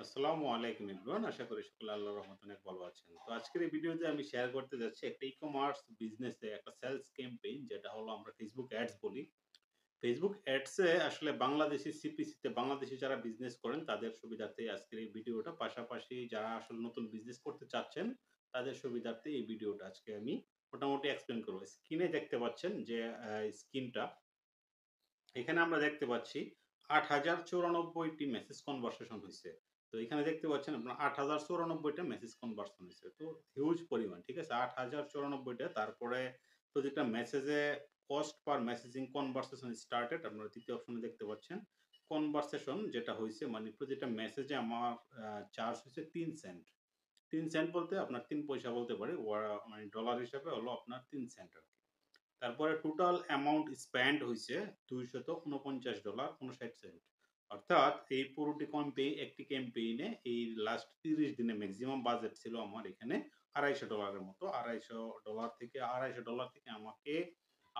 আসসালামু আলাইকুম এভরিওয়ান। আশা করি সকলে আল্লাহর রহমতে অনেক ভালো আছেন। তো আজকের এই ভিডিওতে আমি শেয়ার করতে যাচ্ছি একটা ই-কমার্স বিজনেসে একটা সেলস ক্যাম্পেইন, যেটা হলো আমরা Facebook অ্যাডস বলি। Facebook অ্যাডস এ আসলে বাংলাদেশি সিপিসি তে বাংলাদেশী যারা বিজনেস করেন তাদের সুবিধার্থে আজকের এই ভিডিওটা। পাশাপাশি যারা আসলে নতুন বিজনেস করতে চাচ্ছেন তাদের সুবিধার্থে এই ভিডিওটা আজকে আমি মোটামুটি এক্সপ্লেইন করব। স্ক্রিনে দেখতে পাচ্ছেন যে স্ক্রিনটা, এখানে আমরা দেখতে পাচ্ছি ৮,০৯৪ টি মেসেজ কনভারসেশন হইছে। তো এখানে দেখতে পাচ্ছেন আপনার ৮,০৯৪ টা মেসেজ কনভারশন হইছে। তো হিউজ পরিমাণ, ঠিক আছে? ৮,০৯৪ টা। তারপরে প্রতিটা মেসেজে cost per messaging conversation started আপনারা ৩য় অপশনে দেখতে পাচ্ছেন। কনভারসেশন যেটা হইছে মানে প্রতিটা মেসেজে আমার চার্জ হইছে ৩ সেন্ট। ৩ সেন্ট বলতে আপনার ৩ পয়সা বলতে পারি। মানে ডলার হিসাবে হলো আপনার ৩ সেন্ট আরকি। তারপরে টোটাল অ্যামাউন্ট স্পেন্ড হইছে $২৪৯.৫৯। অর্থাৎ এই পুরোটি একটি ক্যাম্পেইনে এই লাস্ট ৩০ দিনে মেক্সিমাম বাজেট ছিল আমার এখানে $২৫০ এর মতো। $২৫০ থেকে আমাকে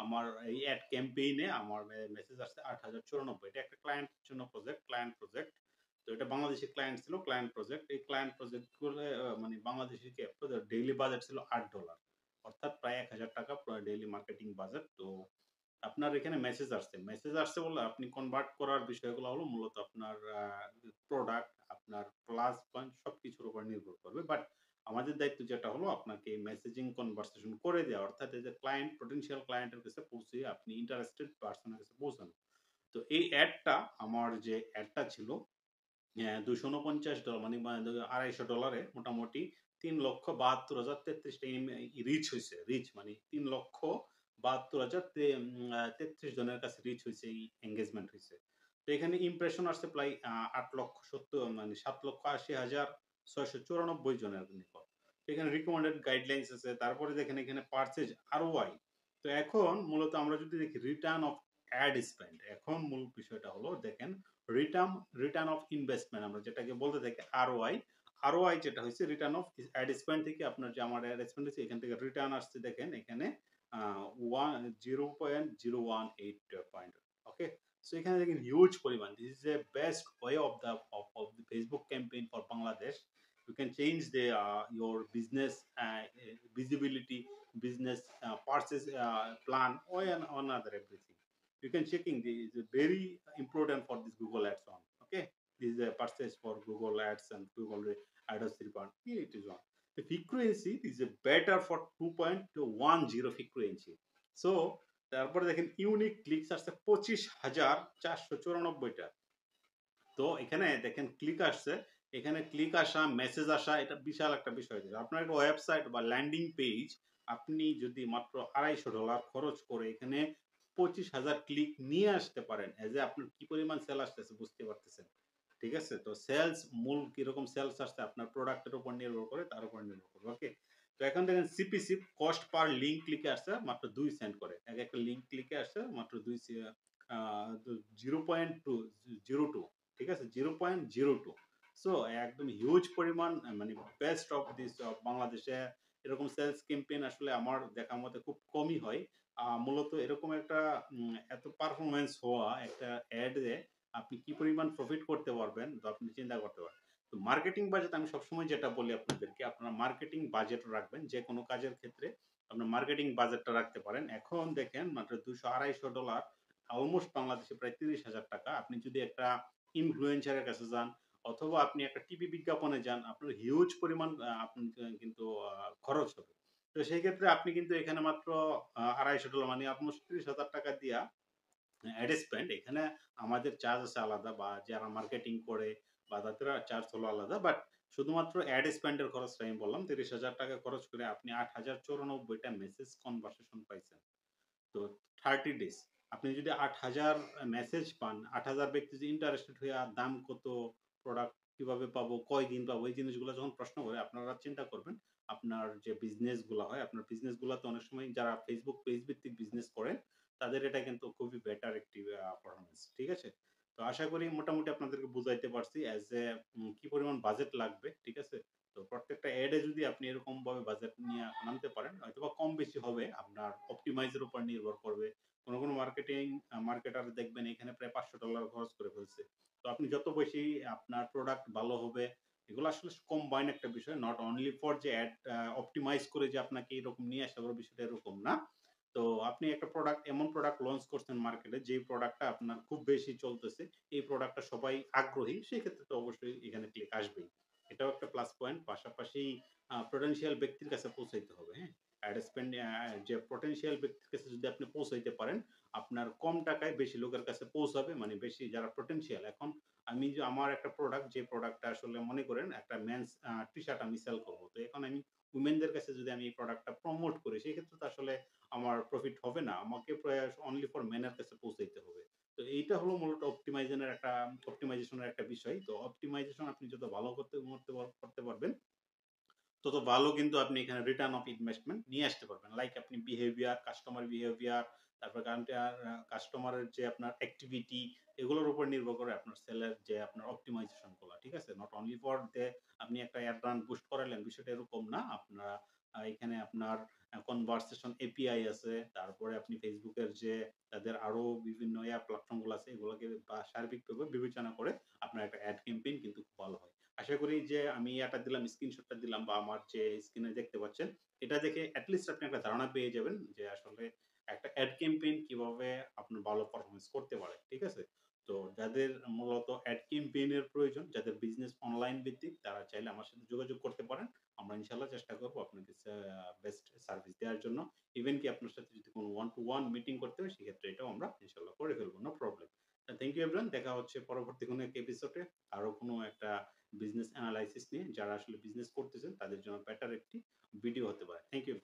আমার এই এড ক্যাম্পেইনে আমার মেসেজ আসছে ৮,০৯৪। এটা একটা ক্লায়েন্টের জন্য ক্লায়েন্ট প্রজেক্ট। তো এটা বাংলাদেশি ক্লায়েন্ট ছিল, ক্লায়েন্ট প্রজেক্ট। এই ক্লায়েন্ট প্রজেক্ট গুলো মানে বাংলাদেশি ডেইলি বাজেট ছিল $৮, অর্থাৎ প্রায় ৳১,০০০ ডেইলি মার্কেটিং বাজেট। তো আপনার এখানে মেসেজ আসছে। মেসেজ আসছে বলে আপনি কনভার্ট করার বিষয়গুলো হলো মূলত আপনার প্রোডাক্ট, আপনার প্লাস পয়েন্ট সবকিছুর উপর নির্ভর করবে। বাট আমাদের দায়িত্ব যেটা হলো আপনাকে মেসেজিং কনভারসেশন করে দেওয়া। অর্থাৎ এই যে ক্লায়েন্ট, পটেনশিয়াল ক্লায়েন্টের কাছে পৌঁছে আপনি ইন্টারেস্টেড পারসন এর কাছে পৌঁছানো। তো এই এডটা, আমার যে এডটা ছিল $২৪৯ মানে $২৫০ এ মোটামুটি ৩,৭২,০৩৩ টা রিচ হইছে। রিচ মানে ৩,৭২,০৩৩ জনের কাছে রিচ হইছে, এই এনগেজমেন্ট হইছে। তো এখানে ইমপ্রেশন আসছে প্রায় ৮,৭০,০০০ মানে ৭,৮০,৬৯৪ জনের নিকট। তো এখানে রিকমেন্ডেড গাইডলাইনস আছে। তারপরে দেখেন এখানে পারচেজ ROI। তো এখন মূলত আমরা যদি দেখি রিটার্ন অফ অ্যাড স্পেন্ড, এখন মূল বিষয়টা হলো দেখেন রিটার্ন রিটার্ন অফ ইনভেস্টমেন্ট আমরা যেটাকে বলতে থাকি ROI। ROI যেটা হইছে রিটার্ন অফ অ্যাড স্পেন্ড থেকে আপনার যে আমার অ্যাড স্পেন্ড হইছে এখান থেকে রিটার্ন আসছে দেখেন এখানে আ 0.018 পয়েন্ট। ওকে? সো এখানে দেখেন হিউজ পরিমাণ। This is A best way of the Facebook campaign for Bangladesh. You can change the your business visibility, business purchase plan, or on other everything. You can checking is very important for this Google Ads on. Okay, this is a purchase for Google Ads and Google Ads report. Here it is on. The frequency is a better for 2.10 frequency. So তারপরে দেখেন unique clicks আসছে 25,494 টা। তো এখানে দেখেন click আসছে। এখানে click আসা, মেসেজ আসা, এটা বিশাল একটা বিষয়। আপনার একটা ওয়েবসাইট বা ল্যান্ডিং পেজ আপনি যদি মাত্র $২৫০ খরচ করে এখানে 25,০০০ ক্লিক নিয়ে আসতে পারেন, এজ এ আপনার কি পরিমাণ সেল আসতেছে বুঝতে পারতেছেন। ঠিক আছে? তো সেলস মূল কিরকম সেলস আসছে আপনার প্রোডাক্টের উপর নির্ভর করে, তার উপর নির্ভর করে। ওকে? তো এখন দেখেন সিপিসি কস্ট পার লিঙ্ক ক্লিকে আসছে মাত্র ২ সেন্ট করে। একটা লিঙ্ক ক্লিকে আসছে মাত্র ২ আ 0.202, ঠিক আছে? 0.02। সো একদম হিউজ পরিমাণ মানে বেস্ট অফ দিস বাংলাদেশে এরকম সেলস ক্যাম্পেইন আসলে আমার দেখা মতে খুব কমই হয়। মূলত এরকম একটা এত পারফরম্যান্স হওয়া একটা এড এ আপনি কি পরিমাণ প্রফিট করতে পারবেন তো আপনি চিন্তা করতে পারেন। তো মার্কেটিং বাজেট আমি সবসময় যেটা বলি আপনাদেরকে, আপনারা মার্কেটিং বাজেট রাখবেন। যেকোনো কাজের ক্ষেত্রে আপনার মার্কেটিং বাজেটটা রাখতে পারেন। এখন দেখেন মাত্র $২০০-২৫০ অলমোস্ট বাংলাদেশে প্রায় ৳৩০,০০০। আপনি যদি একটা ইনফ্লুয়েন্সার এর কাছে যান অথবা আপনি একটা টিভি বিজ্ঞাপনে যান, আপনার হিউজ পরিমাণ আপনি কিন্তু খরচ হবে। তো সেই ক্ষেত্রে আপনি কিন্তু এখানে মাত্র $২৫০ মানে অলমোস্ট ৳৩০,০০০ দিয়া অ্যাড স্পেন্ড, এখানে আমাদের চার্জ আছে আলাদা, বা যারা মার্কেটিং করে বা তাদের চার্জ হলো আলাদা। বাট শুধুমাত্র অ্যাড স্পেন্ড এর খরচটা আমি বললাম ৳৩০,০০০ খরচ করে আপনি ৮,০৯৪ টা মেসেজ কনভারসেশন পাইছেন। তো 30 ডেজ আপনি যদি ৮,০০০ মেসেজ পান, ৮,০০০ ব্যক্তি যে ইন্টারেস্টেড হইয়া দাম কত, প্রোডাক্ট কিভাবে পাবো, কয়দিন পাবো, এই জিনিসগুলো যখন প্রশ্ন করে আপনারা চিন্তা করবেন আপনার যে বিজনেস গুলা হয়, আপনার বিজনেস গুলাতে অনেক সময় যারা Facebook পেজ ভিত্তিক বিজনেস করেন তাদের এটা কিন্তু খুবই বেটার একটি পারফরম্যান্স। ঠিক আছে? তো আশা করি মোটামুটি আপনাদেরকে বুঝাইতে পারছি এজ এ কি পরিমাণ বাজেট লাগবে। ঠিক আছে? তো তো প্রত্যেকটা এডে যদি আপনি এরকম ভাবে বাজেট নিয়ে নামতে পারেন হয়তোবা কম বেশি হবে, আপনার অপটিমাইজ এর উপর নির্ভর করবে। কোন মার্কেটার দেখবেন এখানে প্রায় $500 খরচ করে ফেলছে। তো আপনি যত বেশি আপনার প্রোডাক্ট ভালো হবে, এগুলো আসলে কম্বাইন একটা বিষয়। নট অনলি ফর যে এড অপটিমাইজ করে যে আপনাকে এরকম নিয়ে আসতে হবে বিষয়টা এরকম না। তো আপনি একটা এমন প্রোডাক্ট লঞ্চ করছেন মার্কেটে যেই প্রোডাক্টটা আপনার খুব বেশি চলতেছে। এই প্রোডাক্টটা সবাই আগ্রহী। সেক্ষেত্রে তো অবশ্যই এখানে ক্লিক আসবেই। এটাও একটা প্লাস পয়েন্ট। পাশাপাশি পোটেনশিয়াল ব্যক্তির কাছে পৌঁছাইতে হবে, হ্যাঁ? অ্যাড স্পেন্ড যে পোটেনশিয়াল ব্যক্তির কাছে যদি আপনি পৌঁছাইতে পারেন, আপনার কম টাকায় বেশি লোকের কাছে পৌঁছাবে। মানে বেশি যারা পোটেনশিয়াল এখন আমার একটা প্রোডাক্ট যে প্রোডাক্টটা আসলে মনে করেন একটা মেন্স টি-শার্ট আমি সেল করব। তো এখন আমি উমেনদের কাছে যদি আমি এই প্রোডাক্টটা প্রমোট করি সেক্ষেত্রে তো আসলে আমার প্রফিট হবে না। আমাকে প্রায় অনলি ফর মেন এর কাছে পৌঁছাইতে হবে। তো এইটা হলো মূলত অপ্টিমাইজেশন এর একটা বিষয়। তো অপ্টিমাইজেশন আপনি যত ভালো করতে পারবেন, তত ভালো কিন্তু আপনি এখানে রিটার্ন অফ ইনভেস্টমেন্ট নিয়ে আসতে পারবেন। লাইক আপনি কাস্টমার বিহেভিয়ার, তারপর কাস্টমারের যে আপনার অ্যাক্টিভিটি, এগুলোর উপর নির্ভর করে আপনার সেলের যে আপনার অপটিমাইজেশন গুলা। ঠিক আছে? নট অনলি ফর আপনি একটা অ্যাড রান বুস্ট করাইলেন, বিষয়টা এরকম না। আপনারা এখানে আপনার কনভারসেশন এপিআই আছে। তারপরে আপনি Facebook এর যে তাদের আরো বিভিন্ন প্ল্যাটফর্ম গুলো আছে, এগুলোকে সার্বিকভাবে বিবেচনা করে আপনার একটা অ্যাড ক্যাম্পেইন কিন্তু খুব ভালো হয়। আশা করি যে আমি দিলাম, স্ক্রিনশটটা দিলাম বা আমার যে স্ক্রিনে দেখতে পাচ্ছেন, এটা দেখে এট লিস্ট আপনি একটা ধারণা পেয়ে যাবেন যে আসলে একটা অ্যাড ক্যাম্পেইন কিভাবে আপনার ভালো পারফরম্যান্স করতে পারে। ঠিক আছে? তো যাদের মূলত অ্যাড ক্যাম্পেইন এর প্রয়োজন, যাদের বিজনেস অনলাইন ভিত্তিক, তারা চাইলে আমার সাথে যোগাযোগ করতে পারেন। আমরা ইনশাআল্লাহ চেষ্টা করব আপনাকে বেস্ট সার্ভিস দেওয়ার জন্য। ইভেন কি আপনার সাথে যদি কোনো ওয়ান টু ওয়ান মিটিং করতে হয় সেক্ষেত্রে এটাও আমরা ইনশাআল্লাহ করে ফেলব। No problem. Thank you everyone. দেখা হচ্ছে পরবর্তী কোনো এক এপিসোডে আরো কোনো একটা বিজনেস অ্যানালাইসিস নিয়ে, যারা আসলে বিজনেস করতেছেন তাদের জন্য বেটার একটি ভিডিও হতে পারে। Thank you.